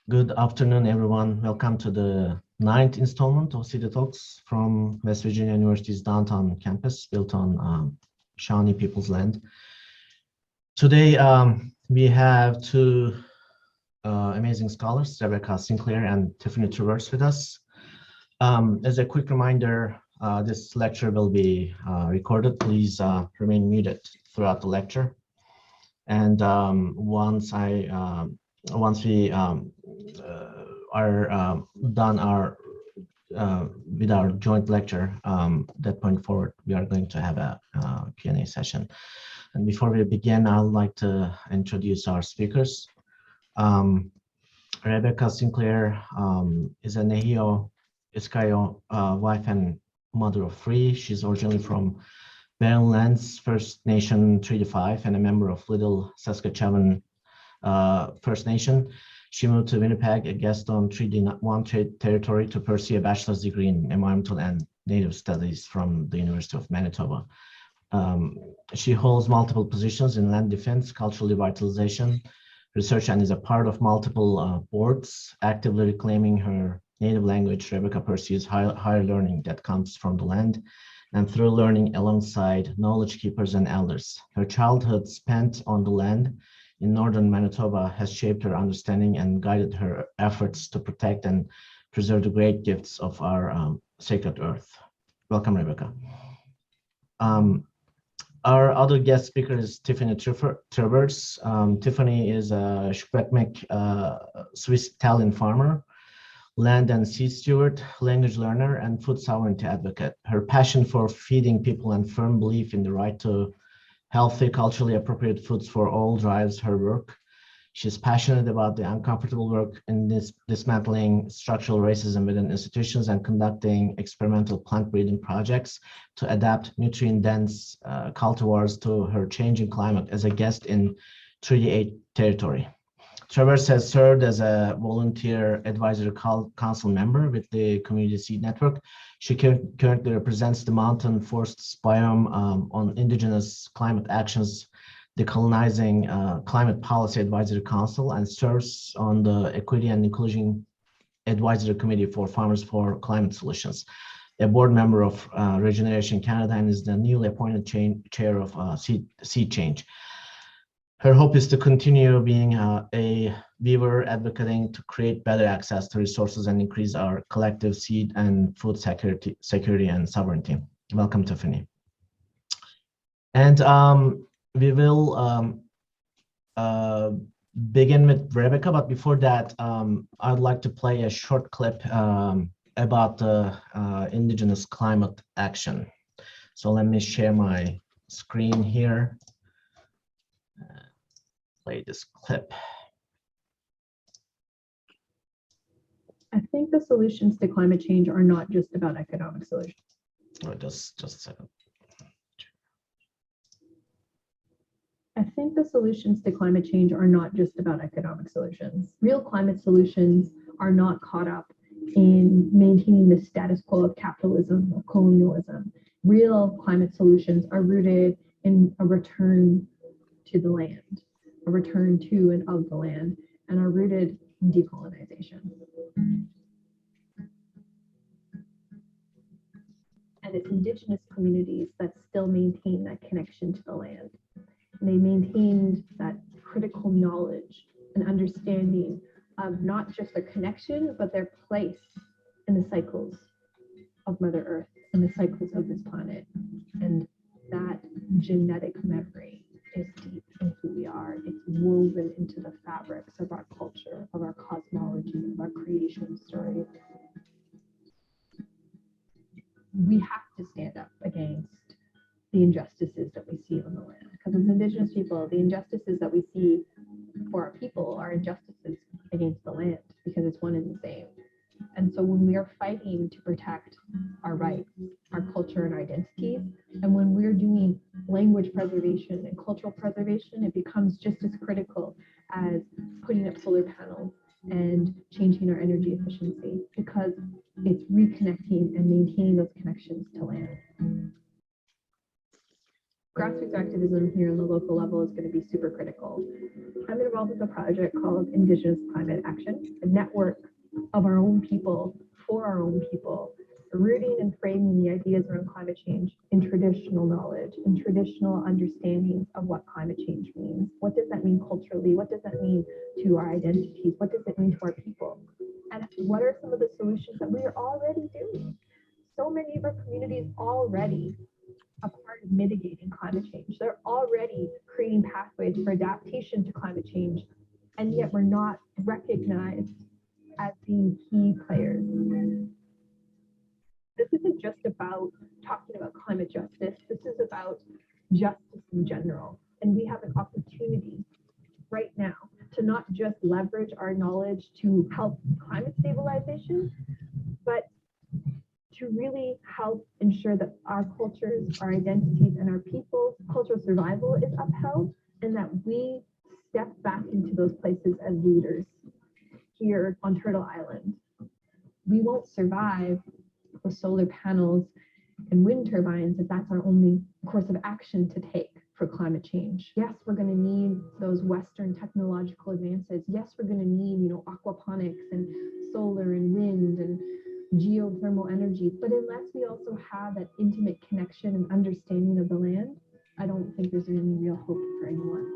Good afternoon, everyone. Welcome to the ninth installment of Seedy Talks from West Virginia University's downtown campus, built on Shawnee People's land. Today, we have two amazing scholars, Rebecca Sinclair and Tiffany Traverse, with us. As a quick reminder, this lecture will be recorded. Please remain muted throughout the lecture. And once we are done with our joint lecture, that point forward, we are going to have a Q&A session. And before we begin, I'd like to introduce our speakers. Rebecca Sinclair is a nêhiyaw-iskwêw wife and mother of three. She's originally from Barren Lands First Nation 3 to 5 and a member of Little Saskatchewan First Nation. She moved to Winnipeg, a guest on Treaty 1 territory, to pursue a bachelor's degree in environmental and native studies from the University of Manitoba. She holds multiple positions in land defense, cultural revitalization, research, and is a part of multiple boards. Actively reclaiming her native language, Rebecca pursues higher learning that comes from the land and through learning alongside knowledge keepers and elders. Her childhood spent on the land in northern Manitoba has shaped her understanding and guided her efforts to protect and preserve the great gifts of our sacred earth. Welcome, Rebecca. Our other guest speaker is Tiffany Traverse. Tiffany is a Shkwekmek Swiss Italian farmer, land and sea steward, language learner, and food sovereignty advocate. Her passion for feeding people and firm belief in the right to healthy, culturally appropriate foods for all drives her work. She's passionate about the uncomfortable work in dismantling structural racism within institutions and conducting experimental plant breeding projects to adapt nutrient-dense cultivars to her changing climate as a guest in Treaty 8 territory. Traverse has served as a volunteer advisory council member with the Community Seed Network. She currently represents the mountain forests biome on Indigenous climate actions, decolonizing climate policy advisory council, and serves on the Equity and Inclusion Advisory Committee for Farmers for Climate Solutions, a board member of Regeneration Canada, and is the newly appointed chair of Seed Change. Her hope is to continue being a weaver advocating to create better access to resources and increase our collective seed and food security and sovereignty. Welcome, Tiffany. And we will begin with Rebecca, but before that, I'd like to play a short clip about the Indigenous climate action. So let me share my screen here. Play this clip. I think the solutions to climate change are not just about economic solutions. Oh, just a second. I think the solutions to climate change are not just about economic solutions. Real climate solutions are not caught up in maintaining the status quo of capitalism or colonialism. Real climate solutions are rooted in a return to the land, a return to and of the land, and are rooted in decolonization. And it's Indigenous communities that still maintain that connection to the land. And they maintained that critical knowledge and understanding of not just their connection, but their place in the cycles of Mother Earth and the cycles of this planet. And that genetic memory is deep in who we are. It's woven into the fabrics of our culture, of our cosmology, of our creation story. We have to stand up against the injustices that we see on the land. Because as Indigenous people, the injustices that we see for our people are injustices against the land, because it's one and the same. And so when we are fighting to protect our rights, our culture and our identities, and when we're doing language preservation and cultural preservation, it becomes just as critical as putting up solar panels and changing our energy efficiency, because it's reconnecting and maintaining those connections to land. grassroots activism here on the local level is going to be super critical. I'm involved with a project called Indigenous Climate Action, a network of our own people for our own people, rooting and framing the ideas around climate change in traditional knowledge, in traditional understandings of what climate change means. What does that mean culturally? What does that mean to our identities? What does it mean to our people? And what are some of the solutions that we are already doing? So many of our communities already a part of mitigating climate change. They're already creating pathways for adaptation to climate change, and yet we're not recognized as being key players. This isn't just about talking about climate justice. This is about justice in general. And we have an opportunity right now to not just leverage our knowledge to help climate stabilization, but to really help ensure that our cultures, our identities, and our people's cultural survival is upheld, and that we step back into those places as leaders here on Turtle Island. We won't survive with solar panels and wind turbines if that's our only course of action to take for climate change. Yes, we're going to need those Western technological advances. Yes, we're going to need, aquaponics and solar and wind and geothermal energy. But unless we also have that intimate connection and understanding of the land, I don't think there's any real hope for anyone.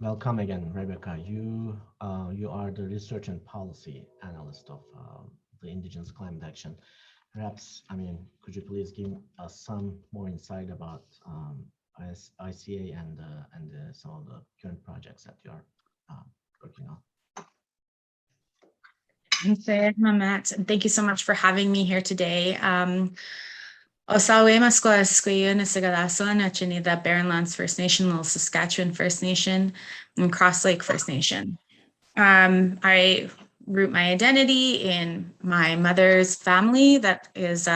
Welcome again, Rebecca. You are the research and policy analyst of the Indigenous Climate Action. Perhaps, could you please give us some more insight about ICA and some of the current projects that you are working on? Thank you so much for having me here today. The Barren Lands First Nation, Little Saskatchewan First Nation, and Cross Lake First Nation. I root my identity in my mother's family that is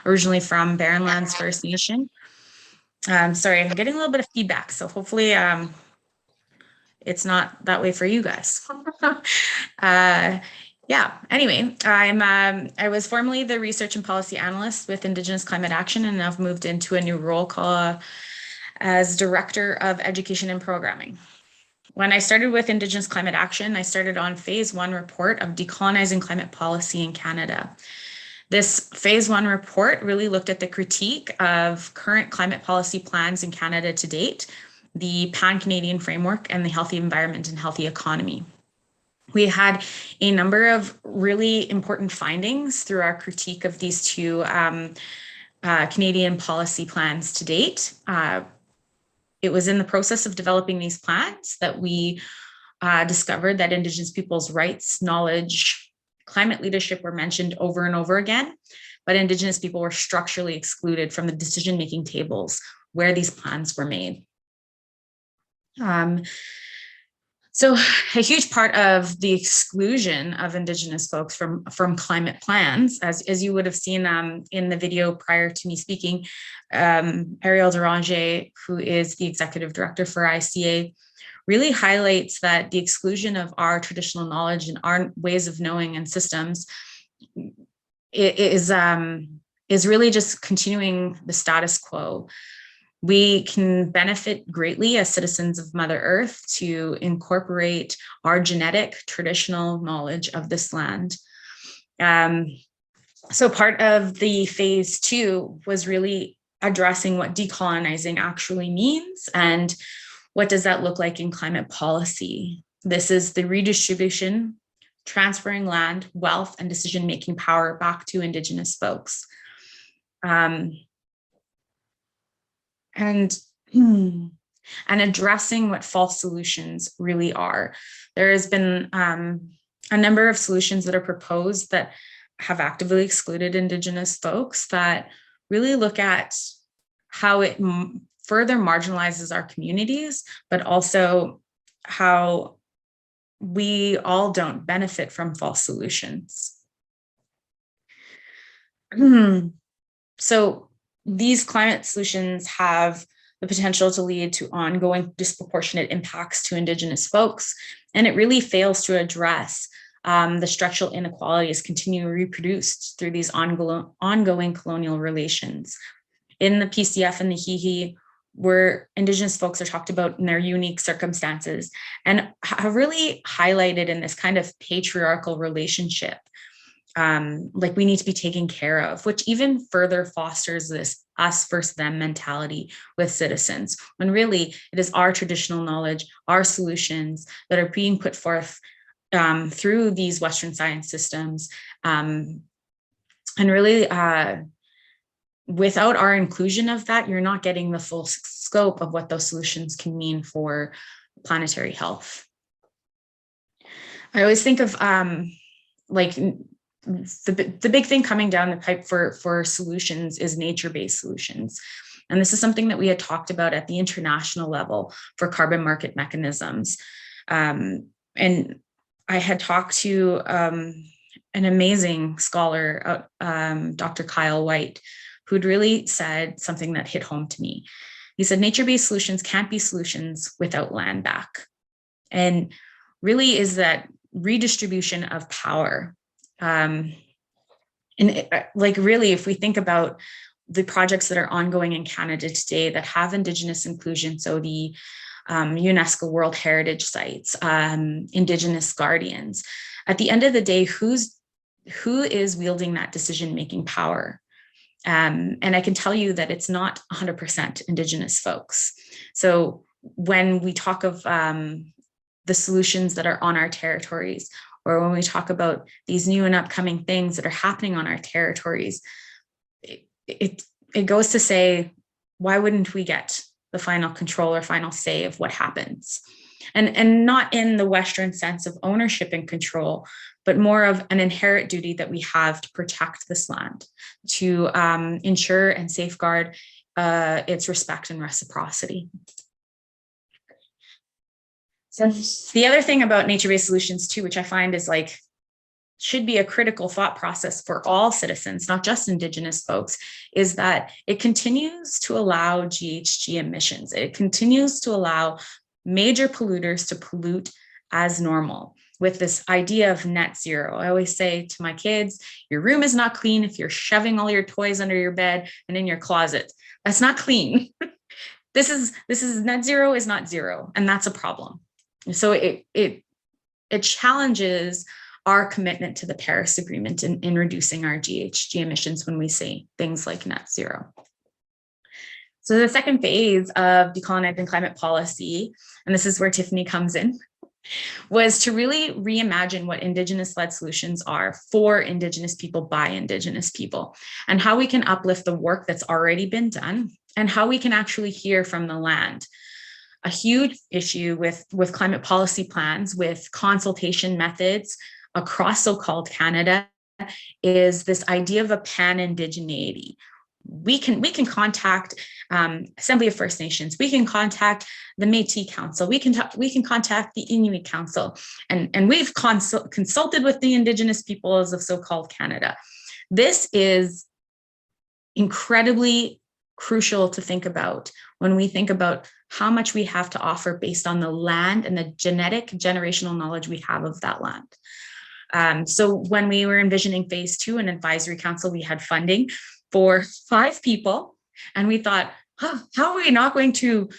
originally from Barren Lands First Nation. Sorry, I'm getting a little bit of feedback, so hopefully it's not that way for you guys. Yeah, anyway, I was formerly the research and policy analyst with Indigenous Climate Action, and I've moved into a new role called as Director of Education and Programming. When I started with Indigenous Climate Action, I started on phase 1 report of decolonizing climate policy in Canada. This phase 1 report really looked at the critique of current climate policy plans in Canada to date, the Pan-Canadian framework, and the healthy environment and healthy economy. We had a number of really important findings through our critique of these two Canadian policy plans to date. It was in the process of developing these plans that we discovered that Indigenous people's rights, knowledge, climate leadership were mentioned over and over again, but Indigenous people were structurally excluded from the decision-making tables where these plans were made. So a huge part of the exclusion of Indigenous folks from climate plans, as you would have seen in the video prior to me speaking, Ariel Deranger, who is the executive director for ICA, really highlights that the exclusion of our traditional knowledge and our ways of knowing and systems is really just continuing the status quo. We can benefit greatly as citizens of Mother Earth to incorporate our genetic traditional knowledge of this land. So part of the phase 2 was really addressing what decolonizing actually means and what does that look like in climate policy. This is the redistribution, transferring land, wealth, and decision-making power back to Indigenous folks. And and addressing what false solutions really are. There has been a number of solutions that are proposed that have actively excluded Indigenous folks that really look at how it further marginalizes our communities, but also how we all don't benefit from false solutions. So these climate solutions have the potential to lead to ongoing disproportionate impacts to Indigenous folks, and it really fails to address the structural inequalities continually reproduced through these ongoing colonial relations. In the PCF and the nêhiyaw-iskwêw, where Indigenous folks are talked about in their unique circumstances and have really highlighted in this kind of patriarchal relationship, like we need to be taken care of, which even further fosters this us versus them mentality with citizens, when really it is our traditional knowledge, our solutions that are being put forth through these Western science systems. And really, without our inclusion of that, you're not getting the full scope of what those solutions can mean for planetary health. I always think of like the big thing coming down the pipe for solutions is nature-based solutions. And this is something that we had talked about at the international level for carbon market mechanisms. And I had talked to an amazing scholar, Dr. Kyle White, who'd really said something that hit home to me. He said, nature-based solutions can't be solutions without land back. And really is that redistribution of power. Like really, if we think about the projects that are ongoing in Canada today that have Indigenous inclusion, so the UNESCO World Heritage Sites, Indigenous Guardians, at the end of the day, who is wielding that decision-making power? And I can tell you that it's not 100% Indigenous folks. So when we talk of the solutions that are on our territories, or when we talk about these new and upcoming things that are happening on our territories, it goes to say, why wouldn't we get the final control or final say of what happens? And not in the Western sense of ownership and control, but more of an inherent duty that we have to protect this land, to ensure and safeguard its respect and reciprocity. So the other thing about nature-based solutions too, which I find is like, should be a critical thought process for all citizens, not just Indigenous folks, is that it continues to allow GHG emissions. It continues to allow major polluters to pollute as normal with this idea of net zero. I always say to my kids, your room is not clean if you're shoving all your toys under your bed and in your closet. That's not clean. This is net zero is not zero, and that's a problem. So it challenges our commitment to the Paris Agreement in reducing our GHG emissions when we say things like net zero. So the second phase of decolonizing climate policy, and this is where Tiffany comes in, was to really reimagine what Indigenous-led solutions are for Indigenous people by Indigenous people, and how we can uplift the work that's already been done, and how we can actually hear from the land. A huge issue with climate policy plans, with consultation methods across so-called Canada, is this idea of a pan-indigeneity. We can contact Assembly of First Nations, we can contact the Métis Council, we can contact the Inuit Council, and we've consulted with the Indigenous peoples of so-called Canada. This is incredibly crucial to think about when we think about how much we have to offer based on the land and the genetic generational knowledge we have of that land. So when we were envisioning phase 2 and advisory council, we had funding for 5 people, and we thought, how are we not going to,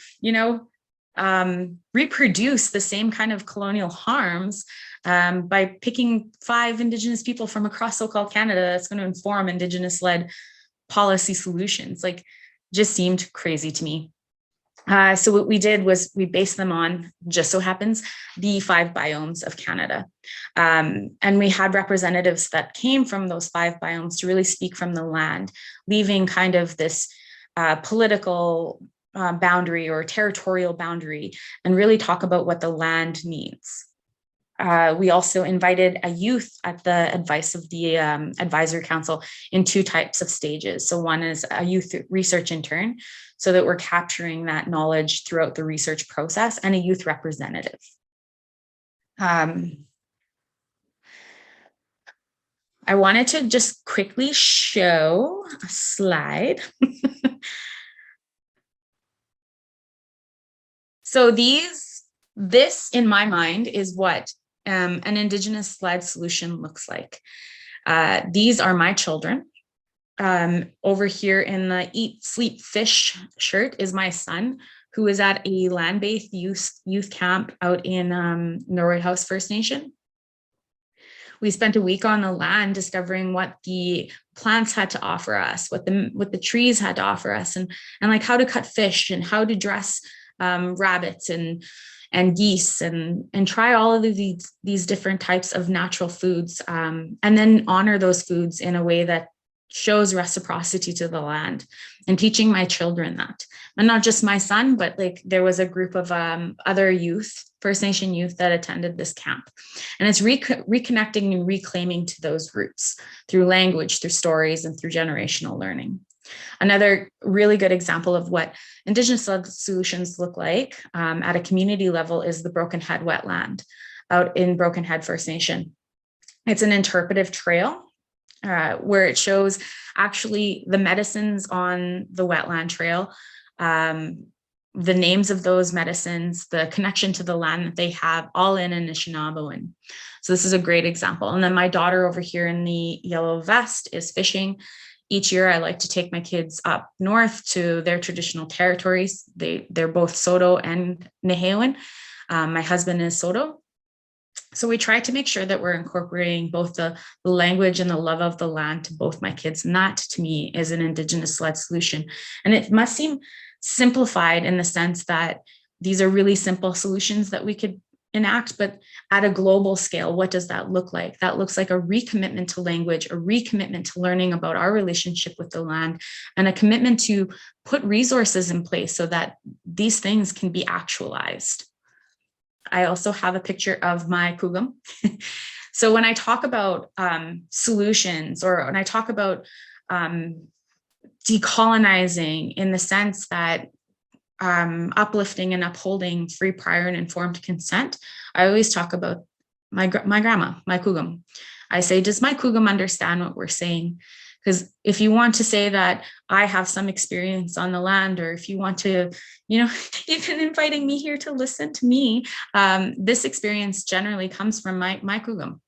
reproduce the same kind of colonial harms by picking 5 Indigenous people from across so-called Canada that's going to inform Indigenous-led policy solutions? Like, just seemed crazy to me. So what we did was we based them on, just so happens, the 5 biomes of Canada. And we had representatives that came from those 5 biomes to really speak from the land, leaving kind of this political boundary or territorial boundary and really talk about what the land needs. We also invited a youth at the advice of the advisory council in 2 types of stages. So one is a youth research intern, so that we're capturing that knowledge throughout the research process, and a youth representative. I wanted to just quickly show a slide. So this in my mind is what an Indigenous-led solution looks like. These are my children. Over here in the Eat, Sleep, Fish shirt is my son, who is at a land-based youth camp out in Norwood House First Nation. We spent a week on the land discovering what the plants had to offer us, what the trees had to offer us, and like how to cut fish and how to dress rabbits and geese and try all of these different types of natural foods, and then honor those foods in a way that shows reciprocity to the land, and teaching my children that. And not just my son, but like there was a group of other youth, First Nation youth, that attended this camp. And it's reconnecting and reclaiming to those roots through language, through stories, and through generational learning. Another really good example of what Indigenous-led solutions look like at a community level is the Broken Head wetland out in Broken Head First Nation. It's an interpretive trail where it shows actually the medicines on the wetland trail, the names of those medicines, the connection to the land that they have, all in Anishinaabe. So this is a great example. And then my daughter over here in the yellow vest is fishing. Each year I like to take my kids up north to their traditional territories. They're both Saulteaux and nêhiyaw-iskwêw. My husband is Saulteaux. So we try to make sure that we're incorporating both the language and the love of the land to both my kids. And that to me is an Indigenous-led solution. And it must seem simplified in the sense that these are really simple solutions that we could enact, but at a global scale, what does that look like? That looks like a recommitment to language, a recommitment to learning about our relationship with the land, and a commitment to put resources in place so that these things can be actualized. I also have a picture of my kugum. So when I talk about solutions, or when I talk about decolonizing in the sense that uplifting and upholding free, prior, and informed consent, I always talk about my grandma, my kugum. I say, does my kugum understand what we're saying? Because if you want to say that I have some experience on the land, or if you want to, even inviting me here to listen to me, this experience generally comes from my kugum.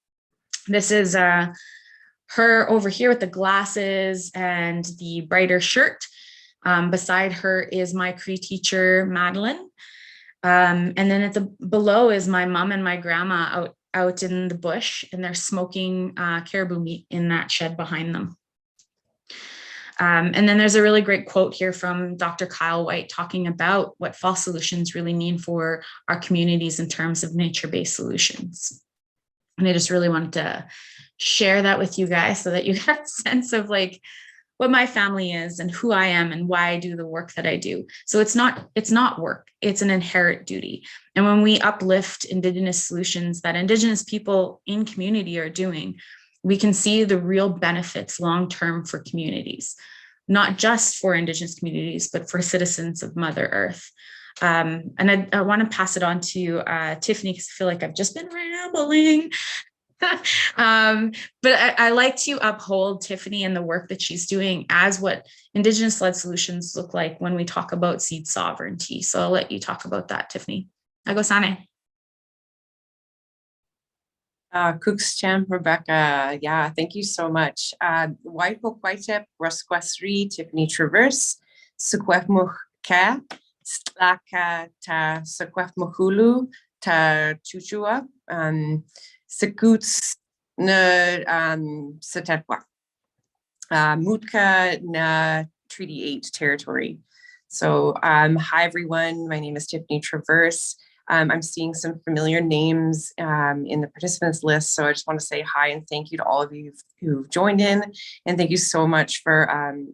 This is her over here with the glasses and the brighter shirt. Beside her is my Cree teacher, Madeline. And then below is my mom and my grandma out in the bush, and they're smoking caribou meat in that shed behind them. And then there's a really great quote here from Dr. Kyle White talking about what fall solutions really mean for our communities in terms of nature-based solutions. And I just really wanted to share that with you guys so that you have a sense of like what my family is and who I am and why I do the work that I do. So it's not work, it's an inherent duty. And when we uplift Indigenous solutions that Indigenous people in community are doing, we can see the real benefits long-term for communities, not just for Indigenous communities, but for citizens of Mother Earth. And I want to pass it on to Tiffany, because I feel like I've just been rambling. But I like to uphold Tiffany and the work that she's doing as what Indigenous-led solutions look like when we talk about seed sovereignty. So I'll let you talk about that, Tiffany. Agosane. Cookschamp, Rebecca. Yeah, thank you so much. Waipo Kwaitep, Rusquasri, Tiffany Traverse, Sukwefmuka, Slaka ta Sukwefmuhulu, ta Chuchua, Sekuts na Satetwa, Mutka na Treaty 8 territory. So hi everyone, my name is Tiffany Traverse. I'm seeing some familiar names in the participants list. So I just want to say hi and thank you to all of you who've joined in. And thank you so much for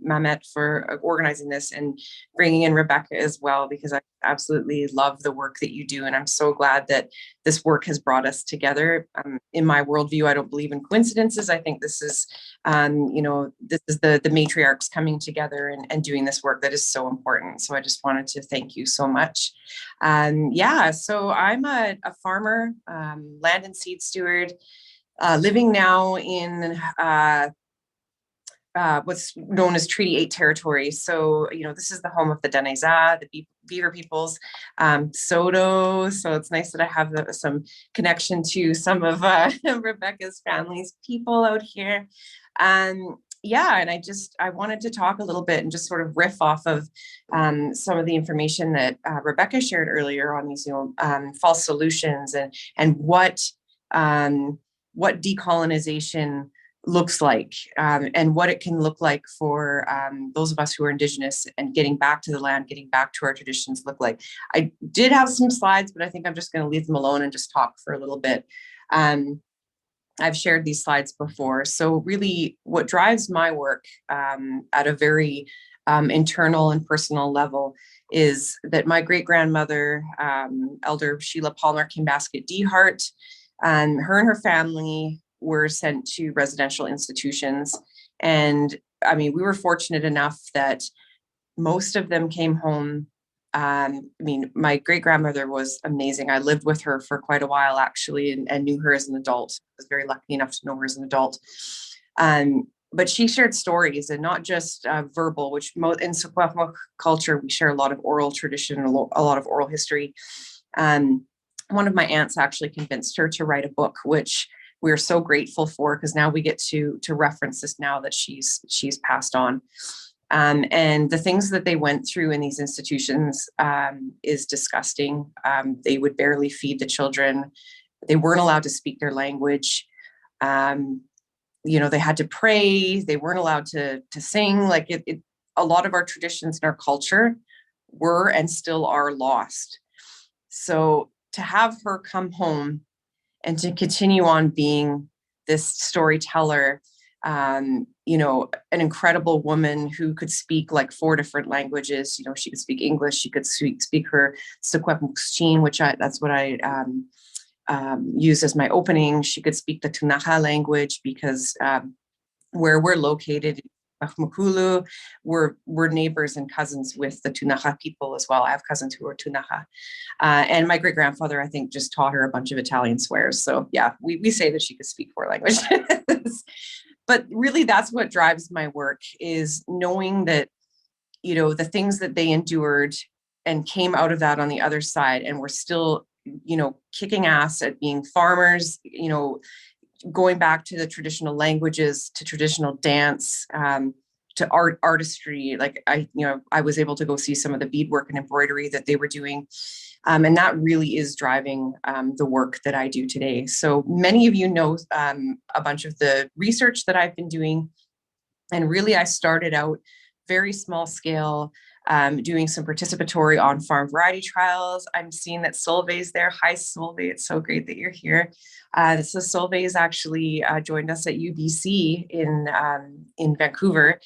Mamet for organizing this and bringing in Rebecca as well, because I absolutely love the work that you do. And I'm so glad that this work has brought us together. In my worldview, I don't believe in coincidences. I think this is, this is the matriarchs coming together and doing this work that is so important. So I just wanted to thank you so much. So I'm a farmer, land and seed steward, living now in what's known as Treaty 8 territory. So, this is the home of the Dêhiyaw, the Beaver peoples, Soto. So it's nice that I have some connection to some of Rebecca's family's people out here. And I wanted to talk a little bit and just sort of riff off of some of the information that Rebecca shared earlier on these, false solutions and what decolonization looks like and what it can look like for those of us who are Indigenous and getting back to the land, getting back to our traditions look like. I did have some slides, but I think I'm just going to leave them alone and just talk for a little bit. I've shared these slides before. So really what drives my work at a very internal and personal level is that my great-grandmother, Elder Sheila Palmer Kimbasket Dehart, her and her family were sent to residential institutions. And I mean, we were fortunate enough that most of them came home. My great-grandmother was amazing. I lived with her for quite a while, actually, and knew her as an adult. I was very lucky enough to know her as an adult. But she shared stories, and not just verbal, which in Secwepemc culture, we share a lot of oral tradition and a lot of oral history. One of my aunts actually convinced her to write a book, which we're so grateful for, because now we get to reference this now that she's passed on. And the things that they went through in these institutions is disgusting. They would barely feed the children. They weren't allowed to speak their language. They had to pray. They weren't allowed to sing. A lot of our traditions and our culture were and still are lost. So to have her come home and to continue on being this storyteller, an incredible woman who could speak like 4 different languages. She could speak English, she could speak her Secwepemc, which that's what I used as my opening. She could speak the Tunaha language because where we're located, Makulu, we're neighbors and cousins with the Tunaha people as well. I have cousins who are Tunaha. And my great-grandfather, I think, just taught her a bunch of Italian swears. So yeah, we say that she could speak 4 languages. But really, that's what drives my work, is knowing that, the things that they endured and came out of that on the other side, and we're still, kicking ass at being farmers, going back to the traditional languages, to traditional dance, to artistry. I was able to go see some of the beadwork and embroidery that they were doing. And that really is driving the work that I do today. So many of you know a bunch of the research that I've been doing. And really, I started out very small scale, doing some participatory on-farm variety trials. I'm seeing that Solvay's there. Hi, Solvay. It's so great that you're here. So Solvay's actually joined us at UBC in Vancouver,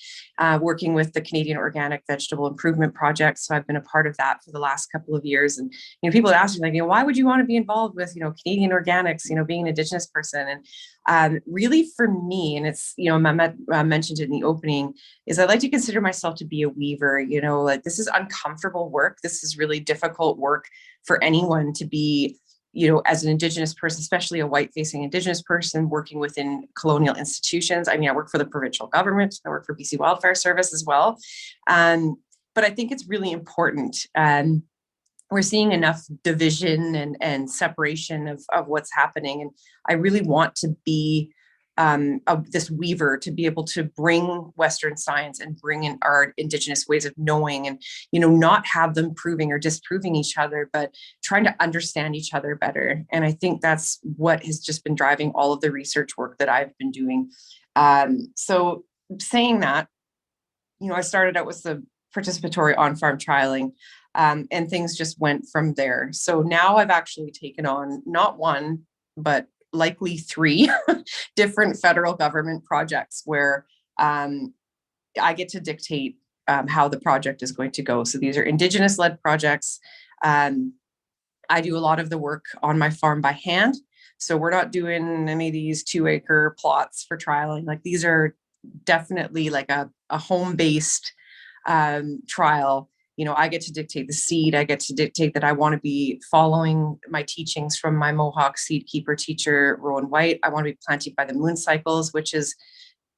working with the Canadian Organic Vegetable Improvement Project. So I've been a part of that for the last couple of years. And people ask me, why would you want to be involved with Canadian organics? Being an Indigenous person. And really, for me, and it's Mamet mentioned it in the opening, is I like to consider myself to be a weaver. This is uncomfortable work. This is really difficult work for anyone to be, as an Indigenous person, especially a white-facing Indigenous person working within colonial institutions. I work for the provincial government. I work for BC Wildfire Service as well. But I think it's really important. We're seeing enough division and separation of what's happening. And I really want to be this weaver, to be able to bring Western science and bring in our Indigenous ways of knowing, and not have them proving or disproving each other, but trying to understand each other better. And I think that's what has just been driving all of the research work that I've been doing. So saying that, I started out with the participatory on-farm trialing. And things just went from there. So now I've actually taken on not one, but likely 3 different federal government projects where I get to dictate how the project is going to go. So these are Indigenous-led projects. I do a lot of the work on my farm by hand. So we're not doing any of these 2-acre plots for trialing. Like, these are definitely like a home-based trial. You know, I get to dictate the seed. I get to dictate that I want to be following my teachings from my Mohawk seed keeper teacher, Rowan White. I want to be planting by the moon cycles, which is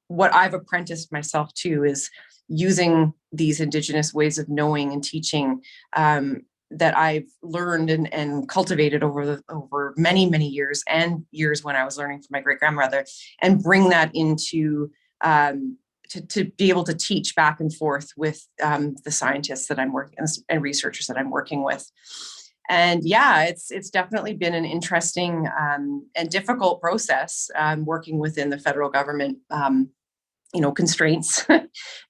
what I've apprenticed myself to, is using these Indigenous ways of knowing and teaching that I've learned and cultivated over many, many years, and years when I was learning from my great grandmother, and bring that into to be able to teach back and forth with the scientists that I'm working and researchers that I'm working with. And yeah, it's definitely been an interesting and difficult process working within the federal government. Constraints.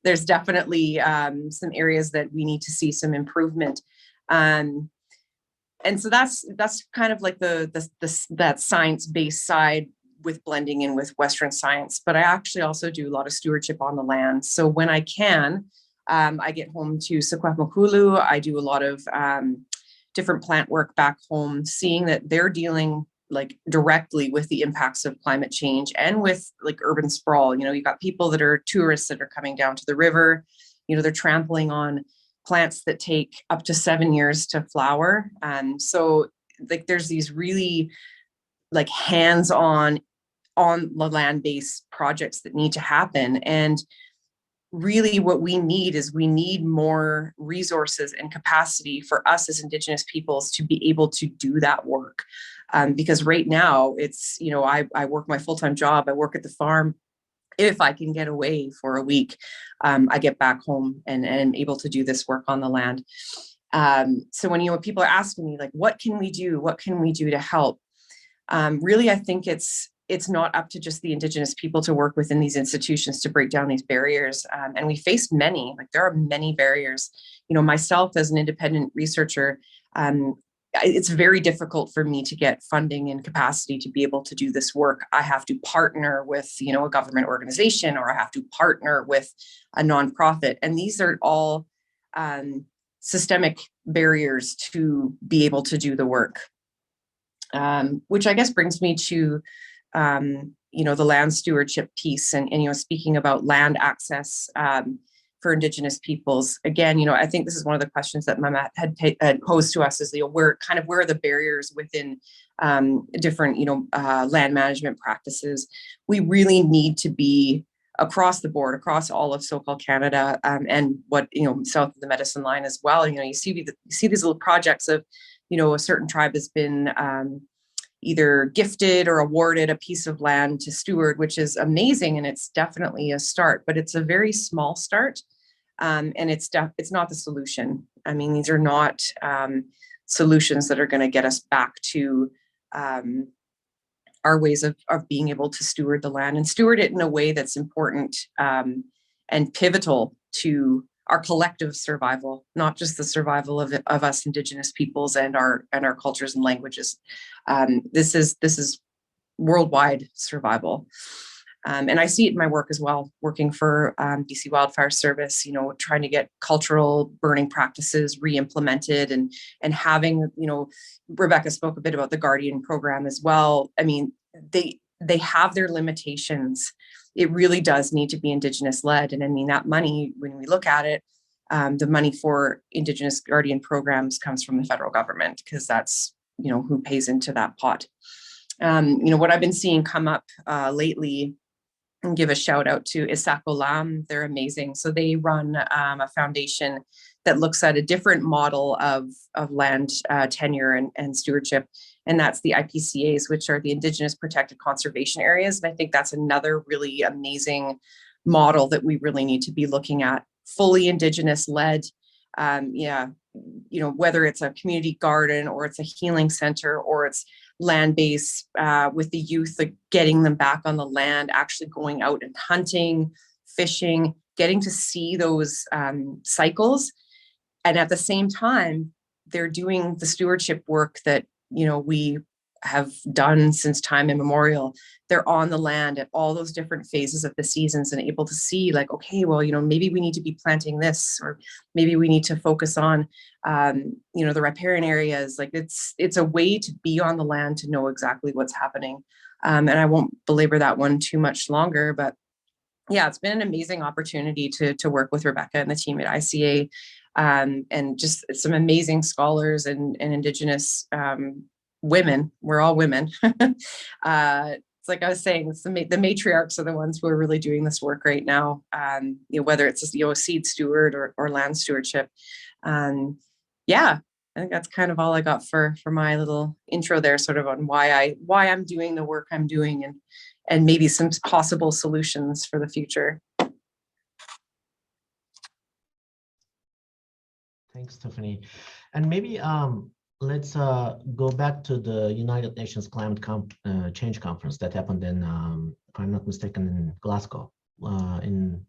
There's definitely some areas that we need to see some improvement. And so that's kind of like that science-based side with blending in with Western science. But I actually also do a lot of stewardship on the land. So when I can, I get home to Secwepemcúlecw. I do a lot of different plant work back home, seeing that they're dealing like directly with the impacts of climate change and with like urban sprawl. You know, you've got people that are tourists that are coming down to the river. You know, they're trampling on plants that take up to 7 years to flower. So like there's these really like hands-on the land-based projects that need to happen. And really what we need more resources and capacity for us as Indigenous peoples to be able to do that work. Because right now it's, you know, I work my full-time job, I work at the farm. If I can get away for a week, I get back home and am able to do this work on the land. So when, you know, people are asking me like, what can we do? What can we do to help? Really, I think it's not up to just the Indigenous people to work within these institutions to break down these barriers. And we face many, like there are many barriers. You know, myself as an independent researcher, it's very difficult for me to get funding and capacity to be able to do this work. I have to partner with, you know, a government organization, or I have to partner with a nonprofit. And these are all systemic barriers to be able to do the work. Which I guess brings me to, you know, the land stewardship piece and, you know, speaking about land access for Indigenous peoples. Again, you know, I think this is one of the questions that Mama had posed to us is, you know, where are the barriers within different, you know, land management practices. We really need to be across the board, across all of so-called Canada, and what, you know, south of the Medicine Line as well. You know, you see these little projects of, you know, a certain tribe has been either gifted or awarded a piece of land to steward, which is amazing. And it's definitely a start, but it's a very small start. And it's not the solution. I mean, these are not solutions that are going to get us back to our ways of being able to steward the land and steward it in a way that's important and pivotal to our collective survival, not just the survival of us Indigenous peoples and our cultures and languages. This is worldwide survival. And I see it in my work as well, working for BC Wildfire Service, you know, trying to get cultural burning practices re-implemented and having, you know, Rebecca spoke a bit about the Guardian program as well. I mean, they have their limitations. It really does need to be Indigenous-led. And I mean, that money, when we look at it, the money for Indigenous Guardian programs comes from the federal government, because that's, you know, who pays into that pot. You know, what I've been seeing come up lately, and give a shout out to Isakolam. They're amazing. So they run a foundation that looks at a different model of land tenure and stewardship. And that's the IPCAs, which are the Indigenous Protected Conservation Areas. And I think that's another really amazing model that we really need to be looking at. Fully Indigenous-led, yeah, you know, whether it's a community garden or it's a healing center or it's land-based with the youth, like getting them back on the land, actually going out and hunting, fishing, getting to see those cycles. And at the same time, they're doing the stewardship work that, we have done since time immemorial. They're on the land at all those different phases of the seasons and able to see like, okay, well, maybe we need to be planting this, or maybe we need to focus on, the riparian areas. Like it's a way to be on the land, to know exactly what's happening. And I won't belabor that one too much longer, but yeah, it's been an amazing opportunity to work with Rebecca and the team at ICA, and just some amazing scholars and Indigenous women. We're all women. It's like I was saying, it's the matriarchs are the ones who are really doing this work right now. Whether it's a seed steward or land stewardship. Yeah, I think that's kind of all I got for my little intro there, sort of on why I'm doing the work I'm doing, and maybe some possible solutions for the future. Thanks, Tiffany. And maybe let's go back to the United Nations Climate Change Conference that happened in, if I'm not mistaken, in Glasgow in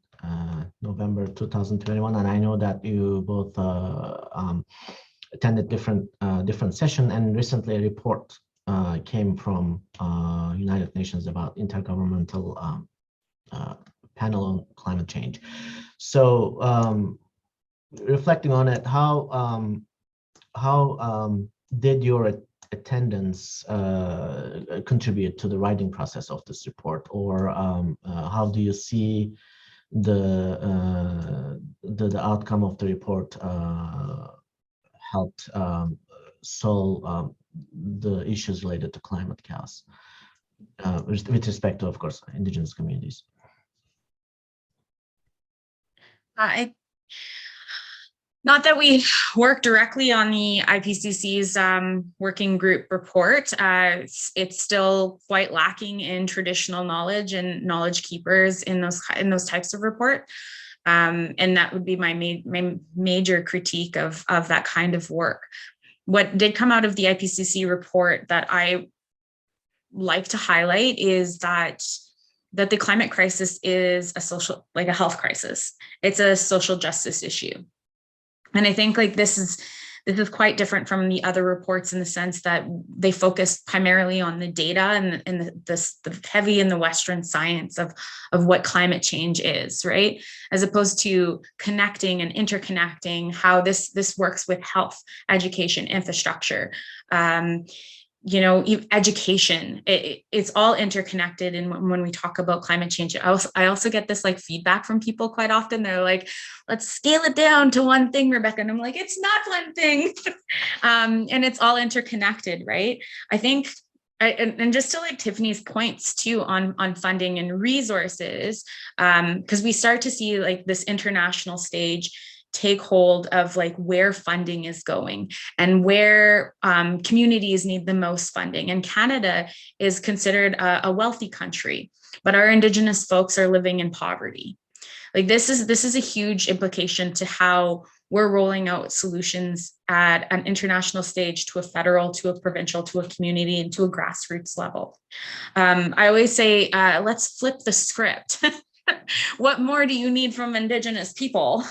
November 2021. And I know that you both attended different session, and recently a report came from United Nations about intergovernmental panel on climate change. So reflecting on it, how did your attendance contribute to the writing process of this report, or how do you see the outcome of the report helped solve the issues related to climate chaos with respect to, of course, Indigenous communities? Not that we work directly on the IPCC's working group report. It's still quite lacking in traditional knowledge and knowledge keepers in those types of report. And that would be my major critique of that kind of work. What did come out of the IPCC report that I like to highlight is that the climate crisis is a health crisis. It's a social justice issue. And I think like this is quite different from the other reports in the sense that they focus primarily on the data and the heavy in the Western science of what climate change is, right? As opposed to connecting and interconnecting how this works with health, education, infrastructure, education. It's all interconnected. And when we talk about climate change, I also get this like feedback from people quite often. They're like, let's scale it down to one thing, Rebecca. And I'm like, it's not one thing. And it's all interconnected, right? I think, and just to like Tiffany's points too on funding and resources, because we start to see like this international stage take hold of like where funding is going and where communities need the most funding. And Canada is considered a wealthy country, but our Indigenous folks are living in poverty. Like this is a huge implication to how we're rolling out solutions at an international stage, to a federal, to a provincial, to a community, and to a grassroots level. I always say, let's flip the script. What more do you need from Indigenous people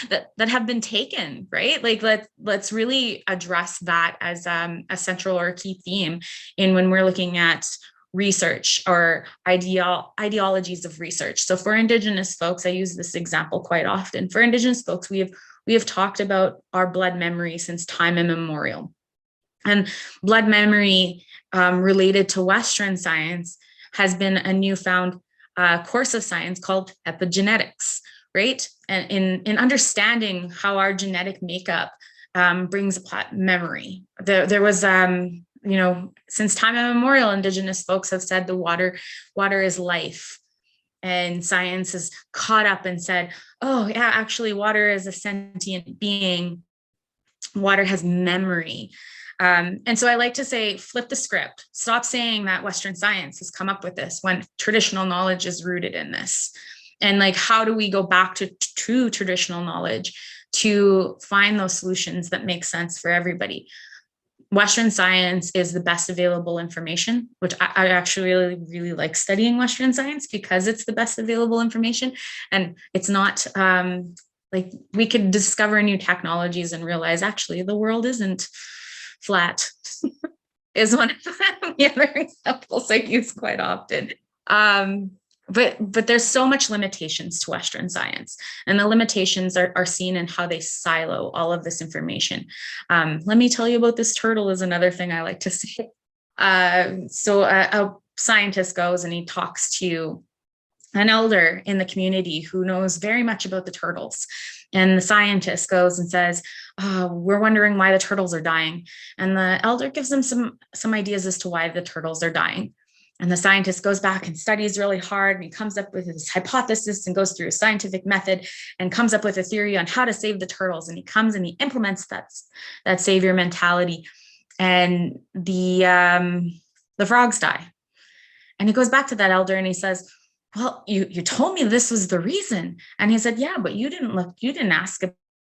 that have been taken, right? Like let's really address that as a central or a key theme in when we're looking at research or ideologies of research. So for Indigenous folks, I use this example quite often. For Indigenous folks, we have talked about our blood memory since time immemorial. And blood memory related to Western science has been a newfound course of science called epigenetics, right? And in understanding how our genetic makeup brings about memory. There was, since time immemorial, Indigenous folks have said the water is life. And science has caught up and said, oh yeah, actually water is a sentient being. Water has memory. And so I like to say, flip the script. Stop saying that Western science has come up with this when traditional knowledge is rooted in this. And like, how do we go back to true traditional knowledge to find those solutions that make sense for everybody? Western science is the best available information, which I actually really, really like studying Western science because it's the best available information. And it's not Like we could discover new technologies and realize actually the world isn't flat is one of the other examples I use quite often. But there's so much limitations to Western science, and the limitations are seen in how they silo all of this information. Let me tell you about this turtle is another thing I like to say. So a scientist goes and he talks to an elder in the community who knows very much about the turtles. And the scientist goes and says, we're wondering why the turtles are dying. And the elder gives them some ideas as to why the turtles are dying. And the scientist goes back and studies really hard, and he comes up with his hypothesis and goes through a scientific method and comes up with a theory on how to save the turtles. And he comes and he implements that savior mentality, and the frogs die. And he goes back to that elder and he says, well, you told me this was the reason. And he said, yeah, but you didn't ask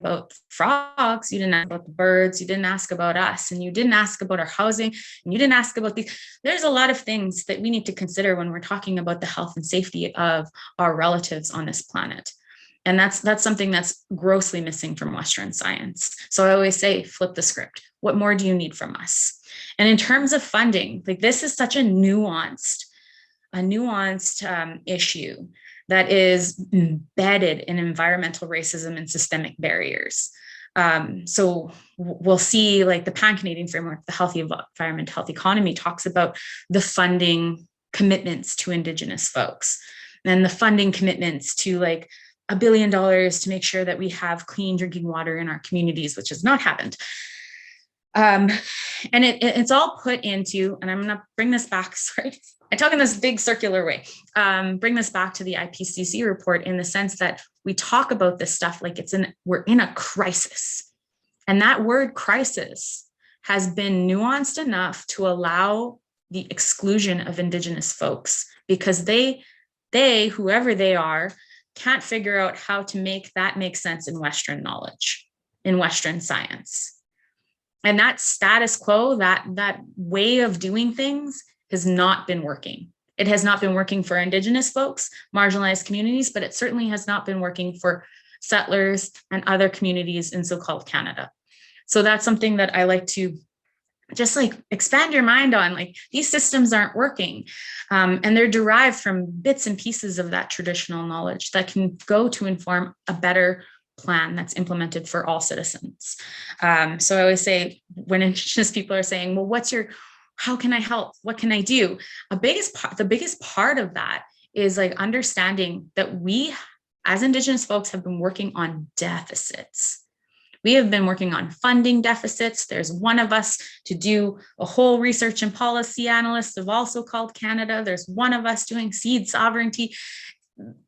about frogs, you didn't ask about the birds, you didn't ask about us, and you didn't ask about our housing, and you didn't ask about these. There's a lot of things that we need to consider when we're talking about the health and safety of our relatives on this planet. And that's something that's grossly missing from Western science. So I always say, flip the script. What more do you need from us? And in terms of funding, like this is such a nuanced issue that is embedded in environmental racism and systemic barriers. So we'll see like the Pan-Canadian framework, the Healthy Environment, Healthy Economy talks about the funding commitments to Indigenous folks and the funding commitments to like $1 billion to make sure that we have clean drinking water in our communities, which has not happened. And it's all put into, and I'm going to bring this back, sorry, I talk in this big circular way, bring this back to the IPCC report in the sense that we talk about this stuff like we're in a crisis. And that word crisis has been nuanced enough to allow the exclusion of Indigenous folks because they, whoever they are, can't figure out how to make that make sense in Western knowledge, in Western science. And that status quo, that way of doing things has not been working. It has not been working for Indigenous folks, marginalized communities, but it certainly has not been working for settlers and other communities in so-called Canada. So that's something that I like to just like expand your mind on, like these systems aren't working. And they're derived from bits and pieces of that traditional knowledge that can go to inform a better plan that's implemented for all citizens. So I always say when Indigenous people are saying, well, how can I help? What can I do? The biggest part of that is like understanding that we as Indigenous folks have been working on deficits. We have been working on funding deficits. There's one of us to do a whole research and policy analyst of also called Canada. There's one of us doing seed sovereignty.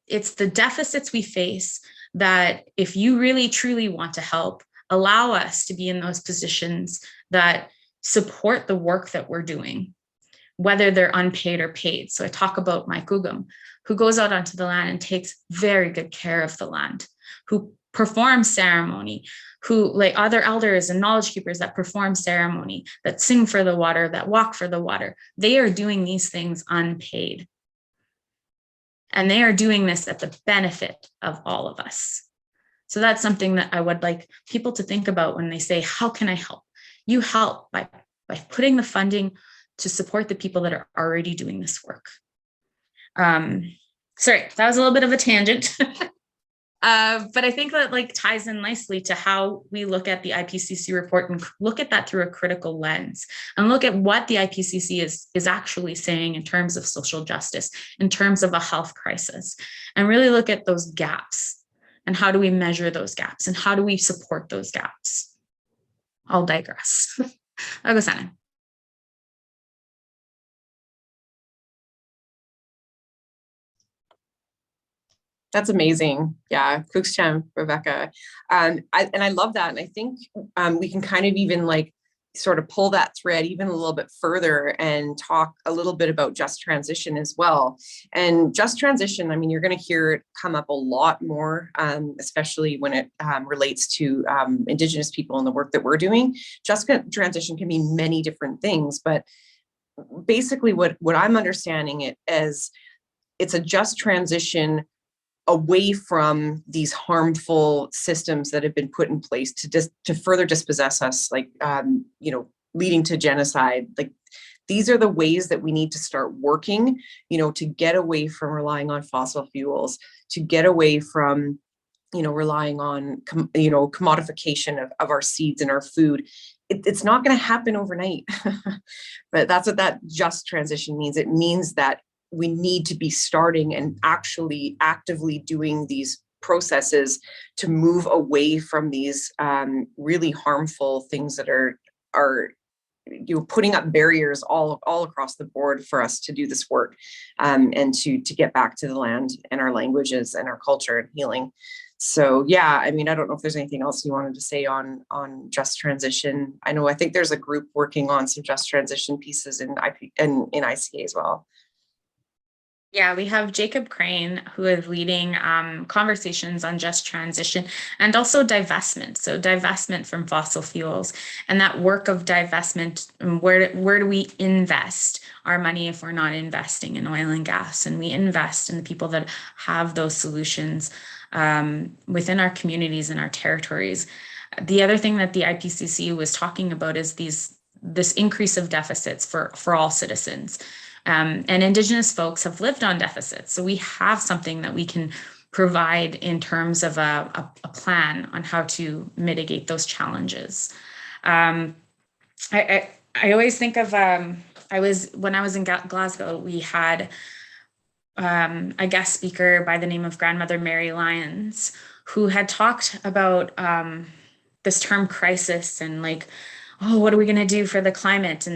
It's the deficits we face that if you really truly want to help, allow us to be in those positions that support the work that we're doing, whether they're unpaid or paid. So I talk about Mike Ugum, who goes out onto the land and takes very good care of the land, who performs ceremony, who like other elders and knowledge keepers that perform ceremony, that sing for the water, that walk for the water. They are doing these things unpaid. And they are doing this at the benefit of all of us. So that's something that I would like people to think about when they say, how can I help? You help by putting the funding to support the people that are already doing this work. Sorry, that was a little bit of a tangent. But I think that like ties in nicely to how we look at the IPCC report and look at that through a critical lens and look at what the IPCC is actually saying in terms of social justice, in terms of a health crisis, and really look at those gaps and how do we measure those gaps and how do we support those gaps. I'll digress. I'll go, Sana. That's amazing. Yeah, Kukshem, Rebecca. I love that. And I think we can kind of even like sort of pull that thread even a little bit further and talk a little bit about just transition as well. And just transition, I mean, you're going to hear it come up a lot more, especially when it relates to Indigenous people and the work that we're doing. Just transition can mean many different things, but basically what I'm understanding it as, it's a just transition away from these harmful systems that have been put in place to further dispossess us, like, you know, leading to genocide. Like, these are the ways that we need to start working, you know, to get away from relying on fossil fuels, to get away from, you know, relying on, you know, commodification of our seeds and our food. It's not going to happen overnight, but that's what that just transition means. It means that we need to be starting and actually actively doing these processes to move away from these really harmful things that are you know, putting up barriers all across the board for us to do this work, and to get back to the land and our languages and our culture and healing. So yeah, I mean, I don't know if there's anything else you wanted to say on just transition. I think there's a group working on some just transition pieces in ICA as well. Yeah, we have Jacob Crane, who is leading conversations on just transition and also divestment. So divestment from fossil fuels, and that work of divestment, where do we invest our money if we're not investing in oil and gas? And we invest in the people that have those solutions within our communities and our territories. The other thing that the IPCC was talking about is this increase of deficits for all citizens. And Indigenous folks have lived on deficits. So we have something that we can provide in terms of a plan on how to mitigate those challenges. I always think of, when I was in Glasgow, we had a guest speaker by the name of Grandmother Mary Lyons, who had talked about this term crisis and like, oh, what are we going to do for the climate?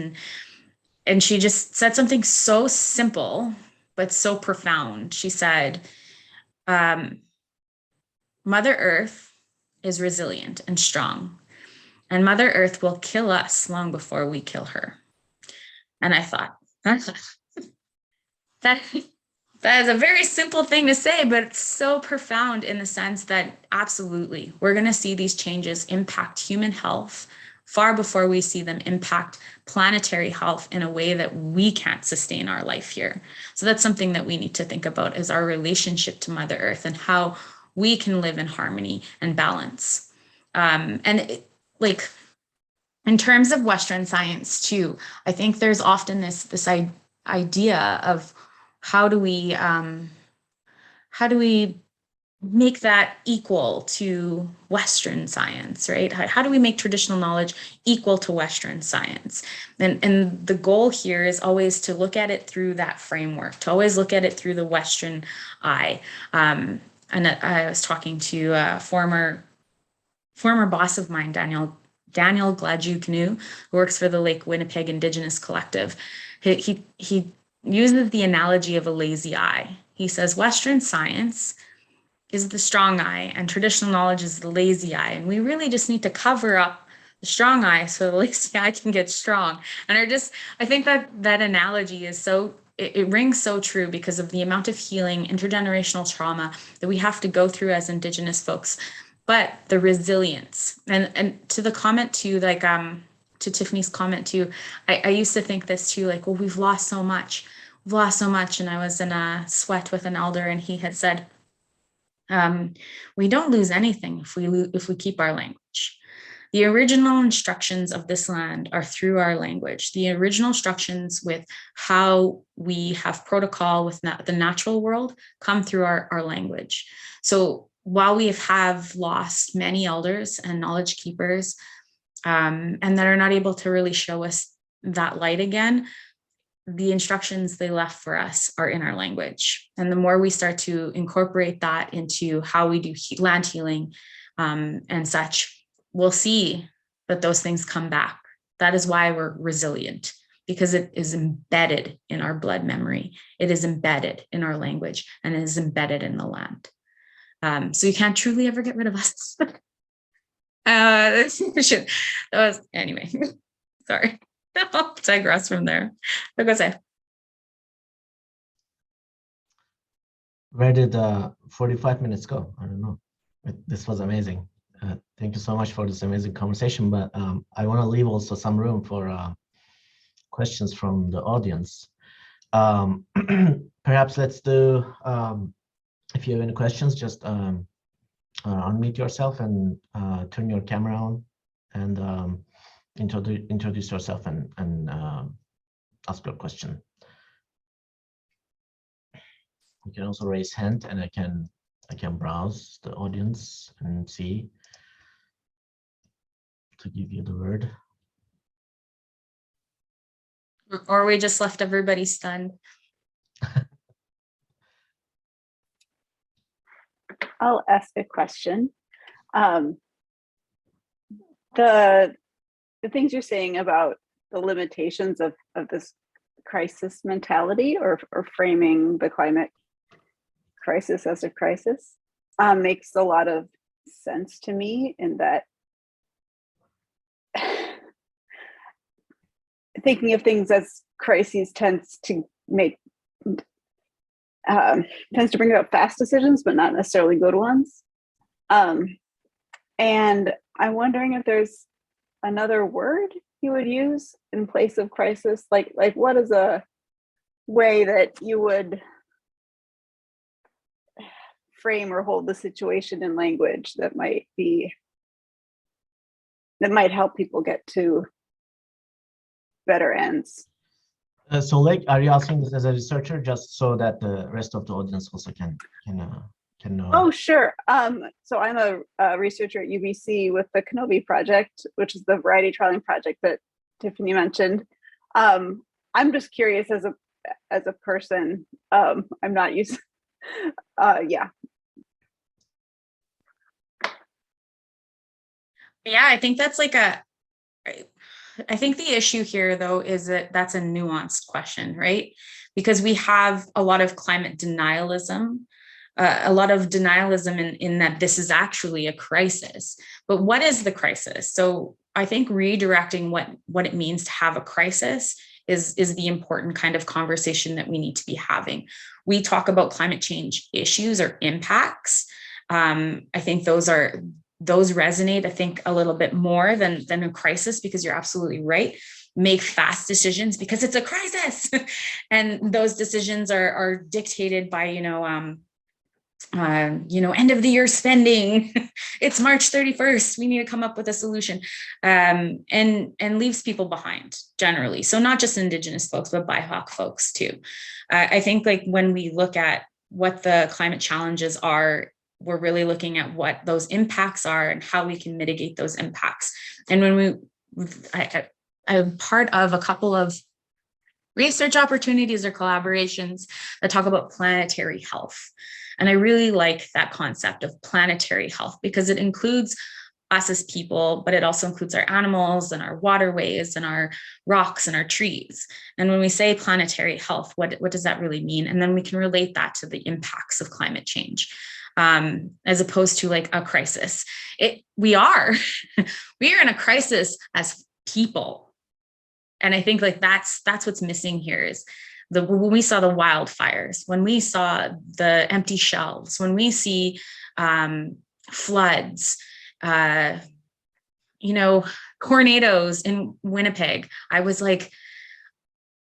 And she just said something so simple, but so profound. She said, Mother Earth is resilient and strong, and Mother Earth will kill us long before we kill her. And I thought, that is a very simple thing to say, but it's so profound in the sense that absolutely, we're going to see these changes impact human health far before we see them impact planetary health in a way that we can't sustain our life here. So that's something that we need to think about, is our relationship to Mother Earth and how we can live in harmony and balance. Like in terms of Western science too, I think there's often this idea of how do we make that equal to Western science, right? How do we make traditional knowledge equal to Western science? And the goal here is always to look at it through that framework, to always look at it through the Western eye. And I was talking to a former boss of mine, Daniel Gladue-Canoe, who works for the Lake Winnipeg Indigenous Collective. He uses the analogy of a lazy eye. He says Western science is the strong eye and traditional knowledge is the lazy eye. And we really just need to cover up the strong eye so the lazy eye can get strong. And I think that analogy is it rings so true because of the amount of healing, intergenerational trauma that we have to go through as Indigenous folks, but the resilience. And to the comment too, like to Tiffany's comment too, I used to think this too, like, well, we've lost so much. And I was in a sweat with an elder and he had said, we don't lose anything if we keep our language. The original instructions of this land are through our language. The original instructions with how we have protocol with the natural world come through our language. So while we have lost many elders and knowledge keepers, and that are not able to really show us that light again, the instructions they left for us are in our language. And the more we start to incorporate that into how we do land healing and such, we'll see that those things come back. That is why we're resilient, because it is embedded in our blood memory. It is embedded in our language and it is embedded in the land. So you can't truly ever get rid of us. Anyway, sorry. I'll digress from there. What was I? Where did 45 minutes go? I don't know. This was amazing. Thank you so much for this amazing conversation, but I want to leave also some room for questions from the audience. Perhaps let's do if you have any questions, just unmute yourself and turn your camera on and introduce yourself and ask your question. You can also raise hand, and I can browse the audience and see to give you the word. Or we just left everybody stunned. I'll ask a question. The things you're saying about the limitations of this crisis mentality or framing the climate crisis as a crisis makes a lot of sense to me, in that thinking of things as crises tends to bring about fast decisions, but not necessarily good ones. And I'm wondering if there's another word you would use in place of crisis. Like what is a way that you would frame or hold the situation in language that might help people get to better ends? So, like, are you asking this as a researcher, just so that the rest of the audience also can know? Oh, sure. So I'm a researcher at UBC with the Kenobi project, which is the variety trialing project that Tiffany mentioned. I'm just curious as a person. I'm not used. Yeah. Yeah, I think that's like I think the issue here, though, is that that's a nuanced question, right? Because we have a lot of climate denialism, in that this is actually a crisis. But what is the crisis? So I think redirecting what it means to have a crisis is the important kind of conversation that we need to be having. We talk about climate change issues or impacts. I think those resonate, I think, a little bit more than a crisis, because you're absolutely right. Make fast decisions because it's a crisis. And those decisions are dictated by, end of the year spending. It's March 31st. We need to come up with a solution, and leaves people behind generally. So not just Indigenous folks, but BIPOC folks too. I think, like, when we look at what the climate challenges are, we're really looking at what those impacts are and how we can mitigate those impacts. And when I'm part of a couple of research opportunities or collaborations that talk about planetary health. And I really like that concept of planetary health, because it includes us as people, but it also includes our animals and our waterways and our rocks and our trees. And when we say planetary health, what does that really mean? And then we can relate that to the impacts of climate change. As opposed to like a crisis. We are in a crisis as people. And I think, like, that's what's missing here is when we saw the wildfires, when we saw the empty shelves, when we see floods, tornadoes in Winnipeg. I was like,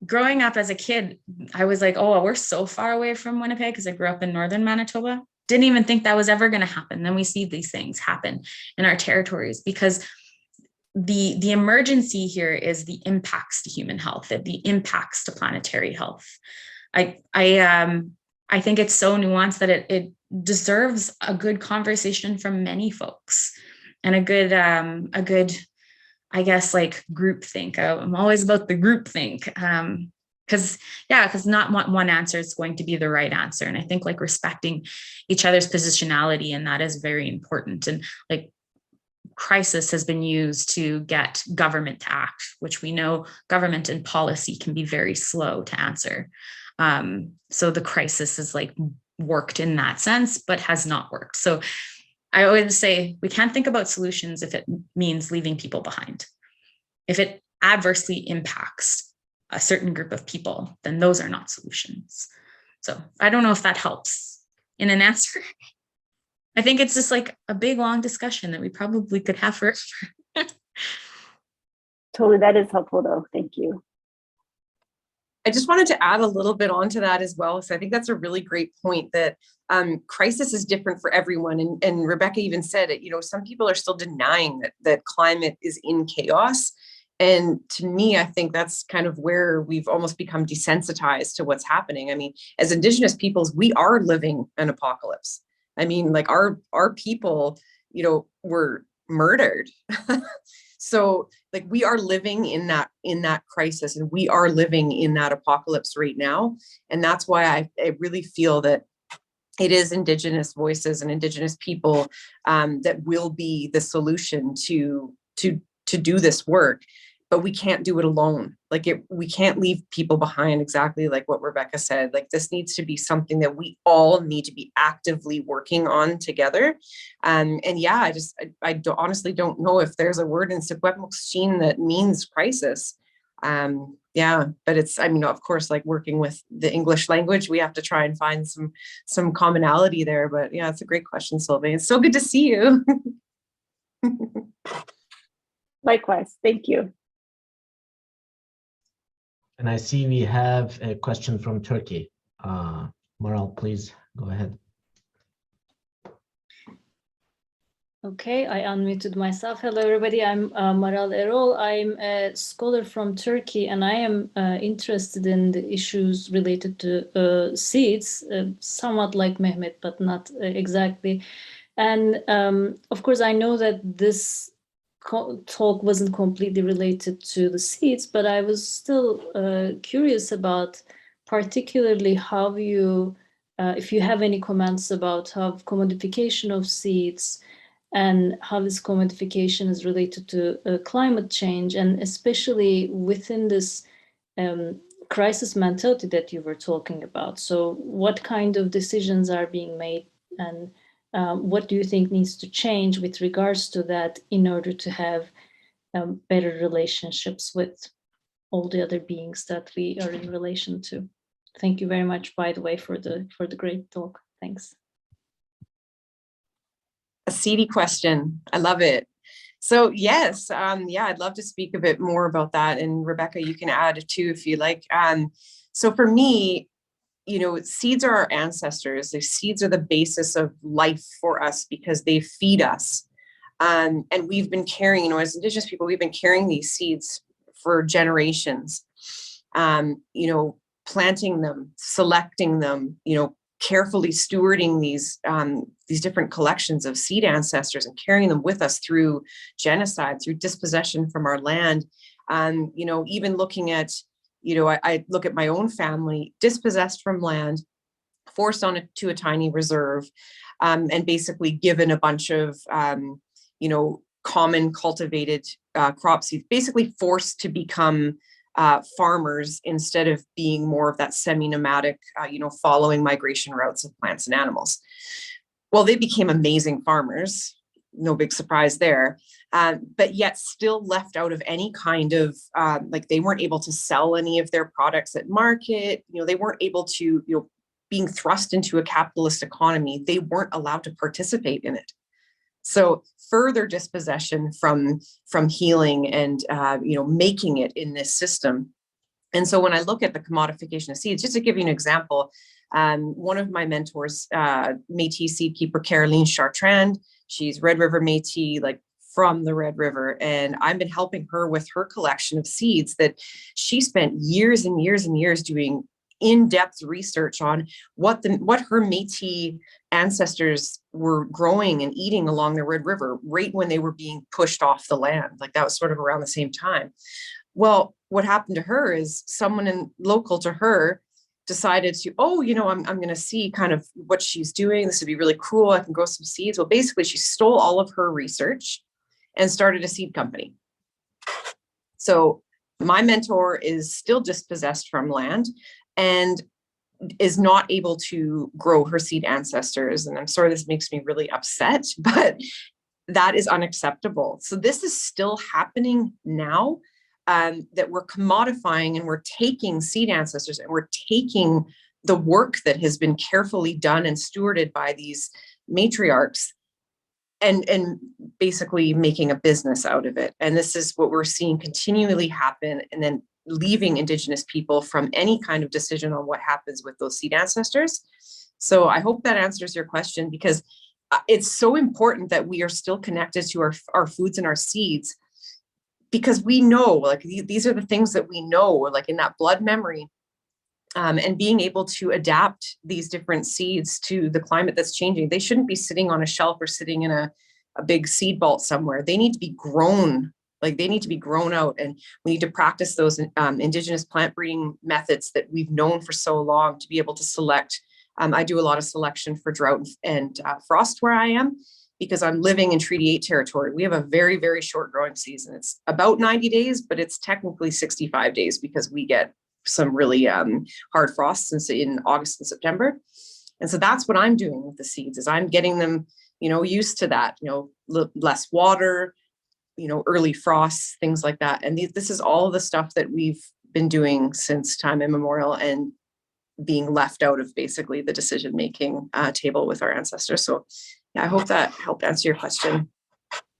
growing up as a kid, I was like, oh, we're so far away from Winnipeg, because I grew up in northern Manitoba. Didn't even think that was ever going to happen. Then we see these things happen in our territories, because the emergency here is the impacts to human health, the impacts to planetary health. I think it's so nuanced that it deserves a good conversation from many folks, and a good, I guess, like, group think. I'm always about the group think. Because not one answer is going to be the right answer. And I think, like, respecting each other's positionality, and that is very important. And, like, crisis has been used to get government to act, which we know government and policy can be very slow to answer. So the crisis is, like, worked in that sense, but has not worked. So I always say we can't think about solutions if it means leaving people behind. If it adversely impacts a certain group of people, then those are not solutions. So I don't know if that helps in an answer. I think it's just like a big, long discussion that we probably could have forever. Totally, that is helpful though. Thank you. I just wanted to add a little bit onto that as well. So I think that's a really great point, that crisis is different for everyone. And Rebecca even said it, some people are still denying that climate is in chaos. And to me, I think that's kind of where we've almost become desensitized to what's happening. I mean, as Indigenous peoples, we are living an apocalypse. I mean, like our people, were murdered. So like we are living in that crisis, and we are living in that apocalypse right now. And that's why I really feel that it is Indigenous voices and Indigenous people that will be the solution to do this work. But we can't do it alone. We can't leave people behind, exactly like what Rebecca said. Like, this needs to be something that we all need to be actively working on together. And yeah, I honestly don't know if there's a word in Secwepemc that means crisis. Yeah, but it's, of course, like working with the English language, we have to try and find some commonality there. But yeah, it's a great question, Sylvain. It's so good to see you. Likewise, thank you. And I see we have a question from Turkey. Maral, please go ahead. Okay, I unmuted myself. Hello, everybody. I'm Maral Erol. I'm a scholar from Turkey, and I am interested in the issues related to seeds, somewhat like Mehmet, but not exactly. And of course, I know that this talk wasn't completely related to the seeds, but I was still curious about particularly how you, if you have any comments about how commodification of seeds and how this commodification is related to climate change, and especially within this crisis mentality that you were talking about. So what kind of decisions are being made, and what do you think needs to change with regards to that in order to have better relationships with all the other beings that we are in relation to? Thank you very much, by the way, for the great talk. Thanks. A seedy question. I love it. So yes, yeah, I'd love to speak a bit more about that. And Rebecca, you can add too if you like. So for me, seeds are our ancestors. The seeds are the basis of life for us because they feed us. And we've been carrying, as Indigenous people, we've been carrying these seeds for generations, planting them, selecting them, carefully stewarding these different collections of seed ancestors and carrying them with us through genocide, through dispossession from our land. Even looking at, I look at my own family, dispossessed from land, forced to a tiny reserve, and basically given a bunch of, common cultivated crop seeds, basically forced to become farmers instead of being more of that semi-nomadic, following migration routes of plants and animals. Well, they became amazing farmers, no big surprise there, but yet still left out of any kind of, they weren't able to sell any of their products at market, they weren't able to, being thrust into a capitalist economy, they weren't allowed to participate in it. So further dispossession from healing and, making it in this system. And so when I look at the commodification of seeds, just to give you an example, one of my mentors, Métis seed keeper, Caroline Chartrand, she's Red River Métis, from the Red River. And I've been helping her with her collection of seeds that she spent years and years and years doing in-depth research on what her Métis ancestors were growing and eating along the Red River right when they were being pushed off the land. That was sort of around the same time. Well, what happened to her is someone local to her decided to, I'm going to see kind of what she's doing. This would be really cool. I can grow some seeds. Well, basically she stole all of her research and started a seed company. So my mentor is still dispossessed from land and is not able to grow her seed ancestors. And I'm sorry, this makes me really upset, but that is unacceptable. So this is still happening now, that we're commodifying and we're taking seed ancestors and we're taking the work that has been carefully done and stewarded by these matriarchs and basically making a business out of it. And this is what we're seeing continually happen. And then leaving Indigenous people from any kind of decision on what happens with those seed ancestors. So I hope that answers your question, because it's so important that we are still connected to our foods and our seeds, because we know, like, these are the things that we know, like in that blood memory, and being able to adapt these different seeds to the climate that's changing. They shouldn't be sitting on a shelf or sitting in a big seed vault somewhere. They need to be grown, like they need to be grown out, and we need to practice those Indigenous plant breeding methods that we've known for so long to be able to select. I do a lot of selection for drought and frost where I am, because I'm living in Treaty 8 territory. We have a very, very short growing season. It's about 90 days, but it's technically 65 days because we get some really hard frosts in August and September. And so that's what I'm doing with the seeds, is I'm getting them, used to that, less water, early frosts, things like that. And this is all the stuff that we've been doing since time immemorial, and being left out of basically the decision-making table with our ancestors. So yeah, I hope that helped answer your question.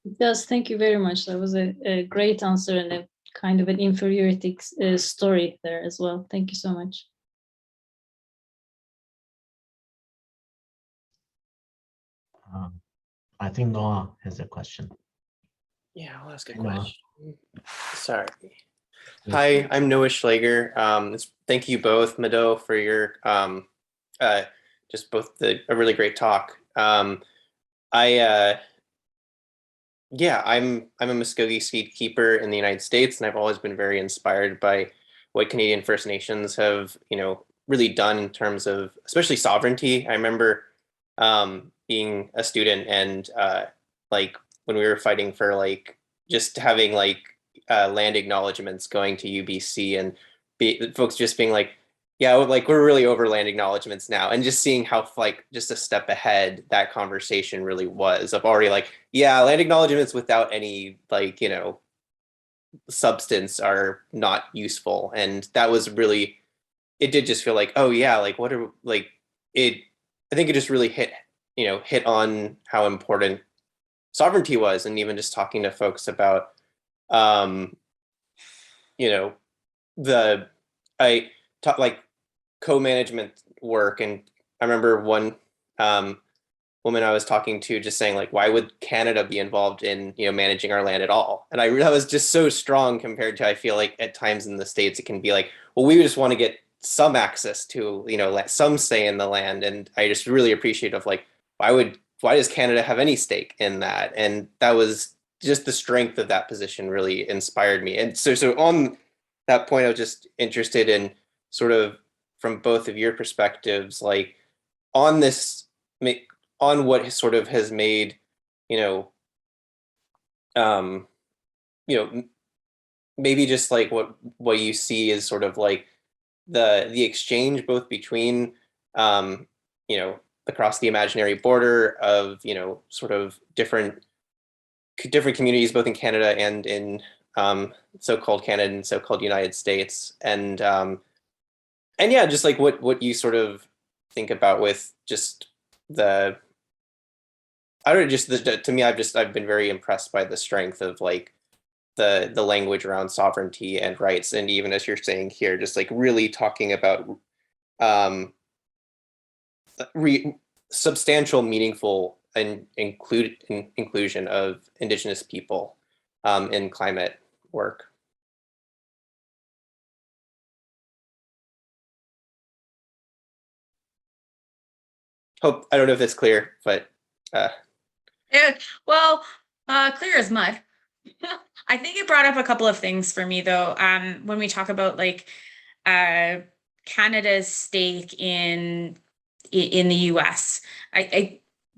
It does. Thank you very much. That was a great answer, and a kind of an inferiority story there as well. Thank you so much. I think Noah has a question. Yeah, I'll ask a Noah. question. Sorry. Hi, I'm Noah Schlager. Thank you both, Mado, for your just both a really great talk. I'm a Muskogee seed keeper in the United States, and I've always been very inspired by what Canadian First Nations have, really done in terms of especially sovereignty. I remember being a student, and like when we were fighting for like just having like land acknowledgements, going to UBC, and folks just being like, yeah, like we're really over land acknowledgements now, and just seeing how like just a step ahead that conversation really was of already like, yeah, land acknowledgements without any like, substance are not useful. And that was really, it did just feel like, oh yeah, like what are like it, I think it just really hit on how important sovereignty was. And even just talking to folks about I taught like co-management work, and I remember one woman I was talking to just saying like, why would Canada be involved in managing our land at all? And that was just so strong compared to, I feel like at times in the States it can be like, well, we just want to get some access to some say in the land. And I just really appreciate of like, why does Canada have any stake in that? And that was just the strength of that position really inspired me. And so on that point, I was just interested in sort of from both of your perspectives, like on what sort of has made, maybe just like what you see is sort of like the exchange both between, across the imaginary border of, sort of different communities, both in Canada and in so-called Canada and so-called United States. And yeah, just like what you sort of think about with just to me, I've been very impressed by the strength of like the language around sovereignty and rights. And even as you're saying here, just like really talking about substantial, meaningful and inclusion of Indigenous people in climate work. I don't know if it's clear, but Yeah, well, clear as mud. I think it brought up a couple of things for me though. When we talk about like Canada's stake in the US,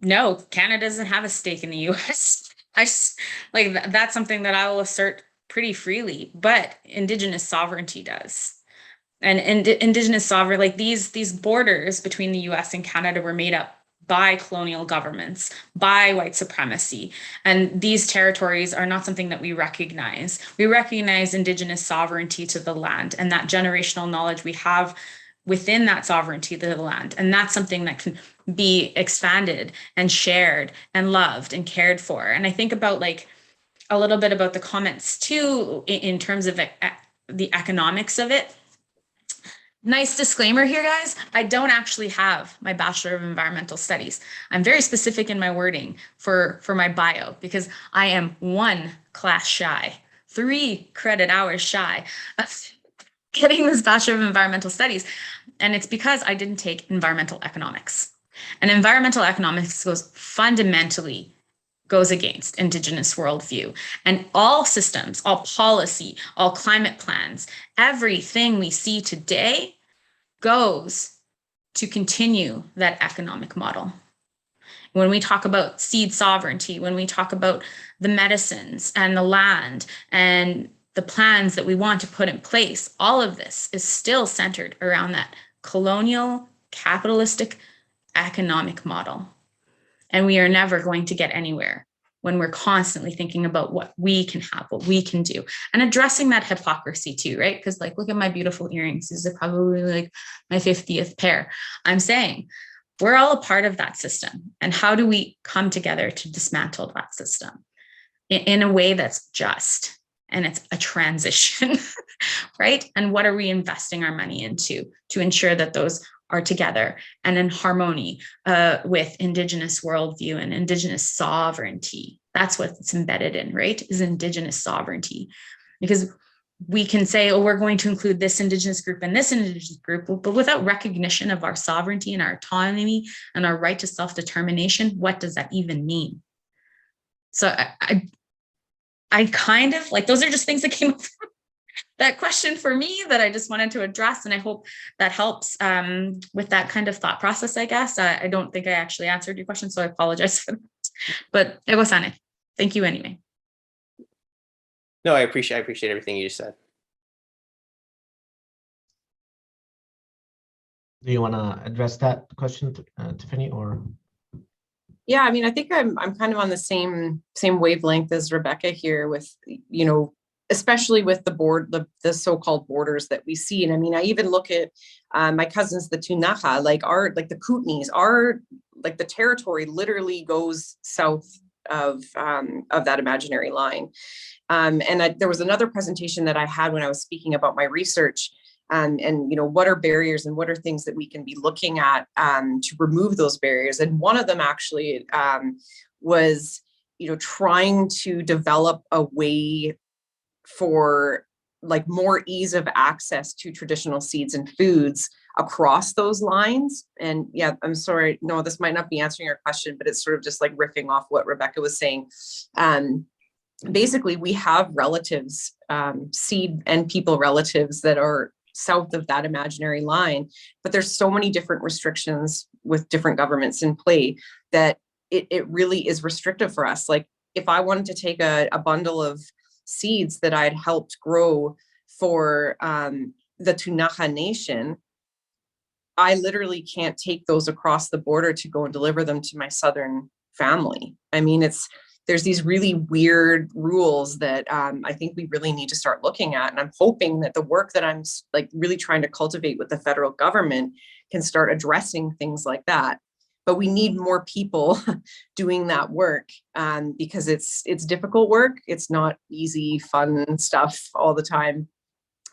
no, Canada doesn't have a stake in the US. I just like that's something that I will assert pretty freely, but Indigenous sovereignty does. And Indigenous sovereign, like these borders between the US and Canada were made up by colonial governments, by white supremacy. And these territories are not something that we recognize. We recognize Indigenous sovereignty to the land and that generational knowledge we have within that sovereignty to the land. And that's something that can be expanded and shared and loved and cared for. And I think about like a little bit about the comments too, in terms of the economics of it. Nice disclaimer here, guys. I don't actually have my Bachelor of Environmental Studies. I'm very specific in my wording for my bio because I am 1 class shy, 3 credit hours shy of getting this Bachelor of Environmental Studies. And it's because I didn't take environmental economics. And environmental economics goes against Indigenous worldview. And all systems, all policy, all climate plans, everything we see today goes to continue that economic model. When we talk about seed sovereignty, when we talk about the medicines and the land and the plans that we want to put in place, all of this is still centered around that colonial, capitalistic economic model. And we are never going to get anywhere when we're constantly thinking about what we can have, what we can do, and addressing that hypocrisy too, right? Because like, look at my beautiful earrings. These are probably like my 50th pair. I'm saying we're all a part of that system. And how do we come together to dismantle that system in a way that's just, and it's a transition, right? And what are we investing our money into to ensure that those are together and in harmony with Indigenous worldview and Indigenous sovereignty? That's what it's embedded in, right? Is Indigenous sovereignty. Because we can say, oh, we're going to include this Indigenous group and this Indigenous group, but without recognition of our sovereignty and our autonomy and our right to self-determination, what does that even mean? So I kind of like, those are just things that came up from that question for me that I just wanted to address. And I hope that helps with that kind of thought process, I guess. I don't think I actually answered your question, so I apologize for that. But Egosane, thank you anyway. No, I appreciate everything you just said. Do you want to address that question, Tiffany, or? Yeah, I mean, I think I'm kind of on the same wavelength as Rebecca here with, you know, especially with the so-called borders that we see. And I mean, I even look at my cousins, the Tunaha, like the Kootenays, like the territory literally goes south of that imaginary line. There was another presentation that I had when I was speaking about my research, and you know, what are barriers and what are things that we can be looking at to remove those barriers. And one of them actually was, you know, trying to develop a way for like more ease of access to traditional seeds and foods across those lines. And yeah, I'm sorry, no, this might not be answering your question, but it's sort of just like riffing off what Rebecca was saying. Basically, we have relatives, seed and people relatives that are south of that imaginary line, but there's so many different restrictions with different governments in play that it really is restrictive for us. Like if I wanted to take a bundle of seeds that I'd helped grow for the Tunaha Nation, I literally can't take those across the border to go and deliver them to my Southern family. I mean, there's these really weird rules that I think we really need to start looking at. And I'm hoping that the work that I'm like really trying to cultivate with the federal government can start addressing things like that. But we need more people doing that work because it's difficult work. It's not easy, fun stuff all the time.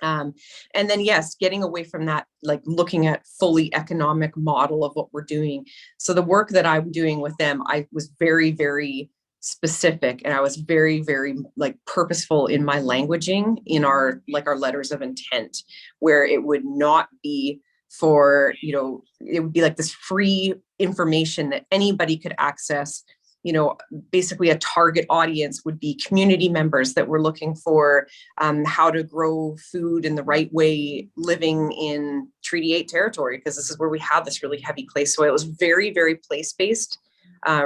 And then, yes, getting away from that, like looking at fully economic model of what we're doing. So the work that I'm doing with them, I was very, very specific, and I was very, very like purposeful in my languaging in our letters of intent, where it would not be for, you know, it would be like this free information that anybody could access. You know, basically a target audience would be community members that were looking for how to grow food in the right way, living in Treaty 8 territory, because this is where we have this really heavy place. So it was very, very place-based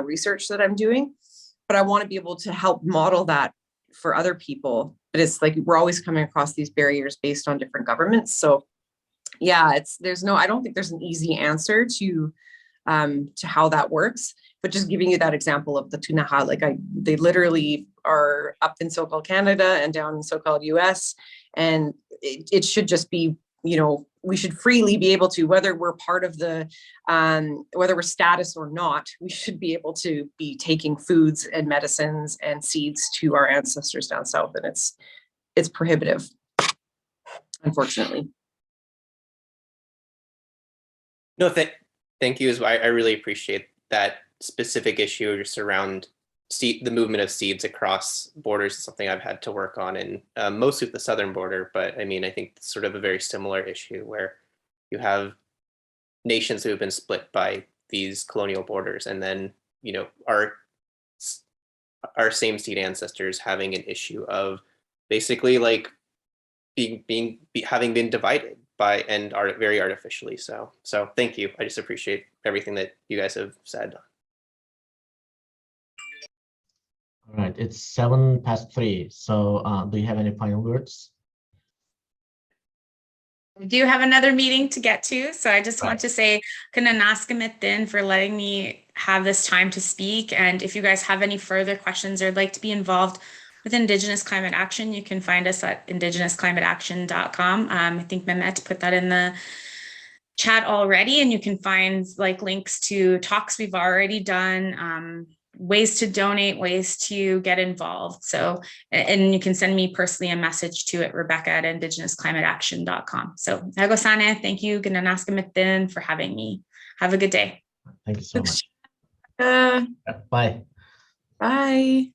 research that I'm doing, but I want to be able to help model that for other people. But it's like, we're always coming across these barriers based on different governments. So yeah, I don't think there's an easy answer to how that works, but just giving you that example of the Tunaha, like they literally are up in so-called Canada and down in so-called US, and it should just be, you know, we should freely be able to, whether we're part of the, whether we're status or not, we should be able to be taking foods and medicines and seeds to our ancestors down south, and it's prohibitive. unfortunately. No, thank you. I really appreciate that specific issue just around the movement of seeds across borders is something I've had to work on, and mostly with the southern border. But I mean, I think it's sort of a very similar issue where you have nations who have been split by these colonial borders, and then our same seed ancestors having an issue of basically like having been divided by and are very artificially so. So thank you. I just appreciate everything that you guys have said. All right, it's 3:07. So do you have any final words? We do have another meeting to get to, so I just want Right. to say Kananaskamithin for letting me have this time to speak. And if you guys have any further questions or would like to be involved with Indigenous Climate Action, you can find us at indigenousclimateaction.com. I think Mehmet put that in the chat already, and you can find like links to talks we've already done, ways to donate, ways to get involved. So, and you can send me personally a message to at rebecca@indigenousclimateaction.com. So, Agosane, thank you, Kananaskamithin, for having me. Have a good day. Thank you so much. Uh, Bye. Bye.